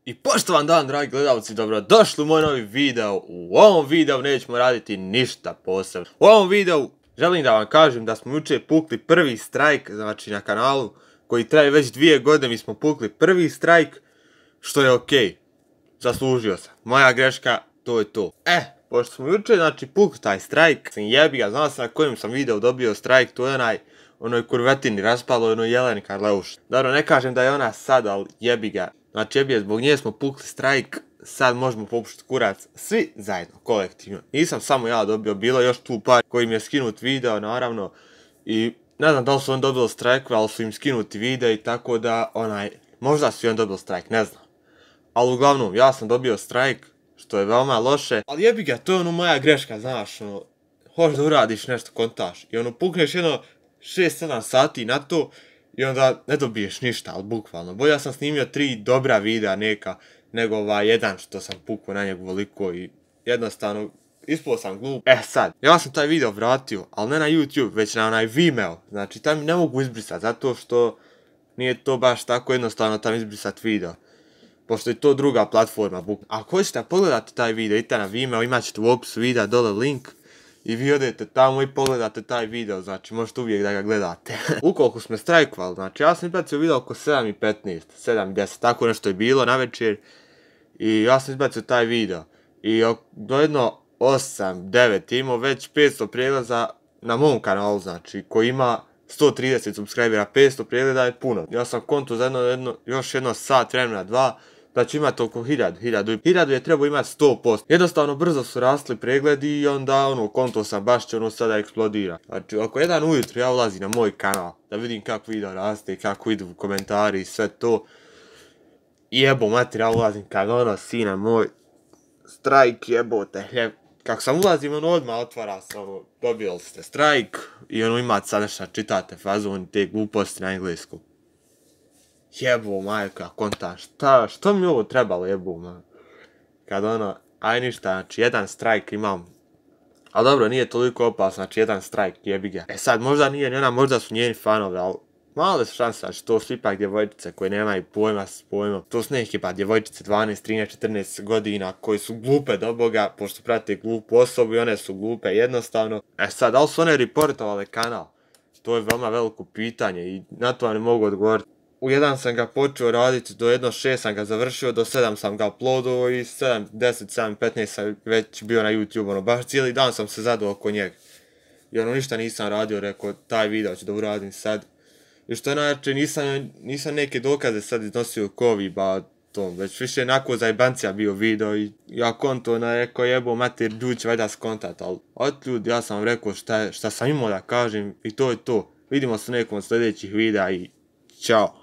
I poštovan dan, dragi gledalci, dobrodošli u moj novi video. U ovom videu nećemo raditi ništa posebno. U ovom videu želim da vam kažem da smo jučer pukli prvi strajk, znači na kanalu, koji traje već 2 godine, mi smo pukli prvi strajk, što je okej. Zaslužio sam. Moja greška, to je to. Pošto smo jučer, znači, pukli taj strajk, sam jebi ga, znao sam na kojem sam video dobio strajk, to je onoj kurvetini raspalo, onoj Jeleni Karleuš. Dobro, ne kažem da je ona sad, ali jebi ga. Znači, jebi je, zbog nje smo pukli strajk, sad možemo popušiti kurac, svi zajedno, kolektivno. Nisam samo ja dobio, bilo još tu par koji mi je skinut video, naravno, i ne znam da li su oni dobili strajkove, ali su im skinuti video i tako da, možda su i oni dobili strajk, ne znam. Ali uglavnom, ja sam dobio strajk, što je veoma loše, ali jebi ga, to je moja greška, znaš, hoćeš da uradiš nešto, kontaš, i pukneš 6-7 sati na to, i onda ne dobiješ ništa, ali bukvalno. Bolje sam snimio 3 dobra videa neka, nego jedan što sam pukao na njegu veliko i jednostavno ispao sam glup. Sad, ja sam taj video vratio, ali ne na YouTube, već na onaj Vimeo. Znači, tam ne mogu izbrisati, zato što nije to baš tako jednostavno tam izbrisati video. Pošto je to druga platforma. Ako hoćete pogledati taj video, idite na Vimeo, imat ćete u opisu videa dole link. I vi odete tamo i pogledate taj video, znači možete uvijek da ga gledate. Ukoliko smo strajkovali, znači ja sam izbacio video oko 7:15, 7:10, tako nešto je bilo na večer. I ja sam izbacio taj video. I do jedno 8-9 imao već 500 pregleda na mom kanalu, znači, koji ima 130 subscribera, 500 pregleda je puno. Ja sam konto za još jedno sat vremena, 2, da će imati oko 1000 je trebao imati 100%. Jednostavno brzo su rasli pregledi i onda konto sam baš će sada eksplodira. Znači oko 1 ujutro ja ulazim na moj kanal da vidim kako video raste, kako idu komentari i sve to. I jebo mater, ja ulazim kad sine moj, strajk jebote hljeb. Kako sam ulazim odmah otvara se dobili ste strajk i imate sad nešto čitate fazon te gluposti na engleskom. Jebo majka, konta, što mi ovo trebalo jebo ma? Kad aj ništa, znači jedan strajk imam. Ali dobro, nije toliko opasno, znači jedan strajk, jebi ga. Sad, možda nije njena, možda su njeni fanovi, ali male su šanse, znači to su ipak djevojčice koje nemaju pojma s pojmom. To su neke pa djevojčice 12, 13, 14 godina koje su glupe do boga, pošto prate glupu osobu i one su glupe jednostavno. Sad, da li su one reportovale kanal? To je veoma veliko pitanje i na to vam ne mogu odgovoriti. U 1 sam ga počeo raditi, do 6 sam ga završio, do 7 sam ga uploadovao i 7, 10, 7, 15 sam već bio na YouTube, baš cijeli dan sam se zadao oko njega. I ništa nisam radio, rekao taj video ću da uradim sad. I što je najjače, nisam neke dokaze sad iznosio kovi, već više onako za jebancija bio video i ja konto rekao jebo mater, ljudi će valjda skontat, ali od ljudi ja sam vam rekao šta sam imao da kažem i to je to. Vidimo se u nekom od sljedećih videa i čao.